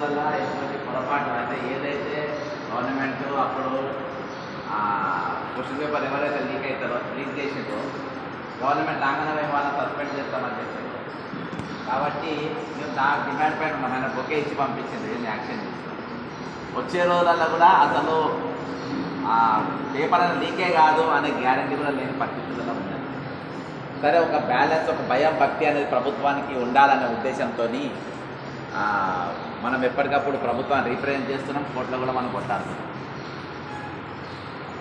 రోజులలో ఎటువంటి పొరపాటు అంటే ఏదైతే గవర్నమెంట్ అప్పుడు క్వశ్చన్ పేపర్ ఎవరైతే లీక్ చేసిందో గవర్నమెంట్ రాగానే మేము వాళ్ళని సస్పెండ్ చేస్తామని చెప్పింది. కాబట్టి మేము దాని డిమాండ్ పైన ఉన్నాం. ఆయన బొకే ఇచ్చి పంపించింది, ఏం యాక్షన్ చేస్తాం. వచ్చే రోజులలో కూడా అసలు పేపర్ అనేది లీకే కాదు అనే గ్యారంటీ కూడా లేని పరిస్థితుల్లో ఉంది. సరే, ఒక బ్యాలెన్స్, ఒక భయం భక్తి అనేది ప్రభుత్వానికి ఉండాలనే ఉద్దేశంతో మనం ఎప్పటికప్పుడు ప్రభుత్వాన్ని రీప్రజెంట్ చేస్తున్నాం. కోర్టులో కూడా మనం కొట్టాడుతున్నాం.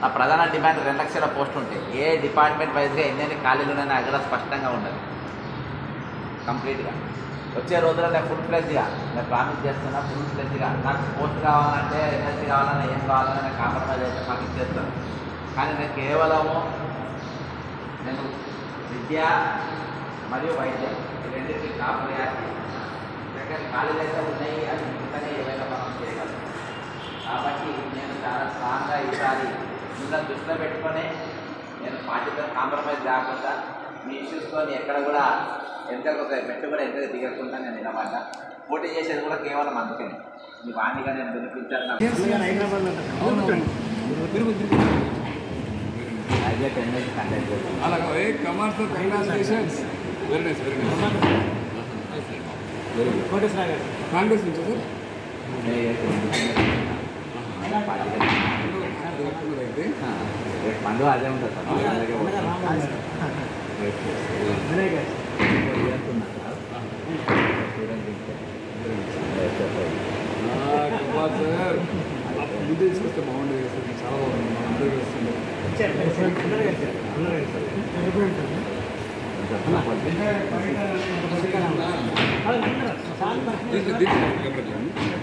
ఆ ప్రధాన డిమాండ్ 2 లక్షల పోస్టులు ఉంటాయి. ఏ డిపార్ట్మెంట్ వైజ్గా ఎన్ని ఖాళీలు ఉన్నాయని అక్కడ స్పష్టంగా ఉండదు కంప్లీట్గా. వచ్చే రోజుల్లో ఫుల్ ఫ్లెడ్జ్గా నేను ప్రామిస్ చేస్తున్నా, ఫుల్ ఫ్లెడ్జ్గా నాకు పోస్ట్ కావాలంటే ఎనర్జీ కావాలన్నా ఏం కావాలన్నా నేను కాంప్రమైజ్ అయితే ప్రామిస్ చేస్తాను. కానీ నేను కేవలము విద్య మరియు వైద్యం ఈ రెండింటికి టాప్ ప్రయారిటీ. సెకండ్, ఖాళీలు అయితే ఉన్నాయి, అది మిగతానే ఏవైనా మనం చేయగలం. కాబట్టి నేను చాలా స్ట్రాంగ్గా ఈసారి మిమ్మల్ని దృష్టిలో పెట్టుకొని నేను పార్టీతో కాంప్రమైజ్ కాకుండా మీ ఇష్యూస్తో ఎక్కడ కూడా ఎంతకు మెట్టు కూడా ఎంతగా దిగకుండా నేను నిలబడ్డా. పోటీ చేసేది కూడా కేవలం అందుకని మీ వాణిగా నేను వినిపించాను. కాంగ్రెస్ నుంచి సార్ పండుగ అదే ఉంటుంది సార్. అలాగే సార్ ముందు తీసుకొస్తే బాగుండేది సార్. చాలా బాగుంది, మా అందరూ వస్తుంది. దీంట్లో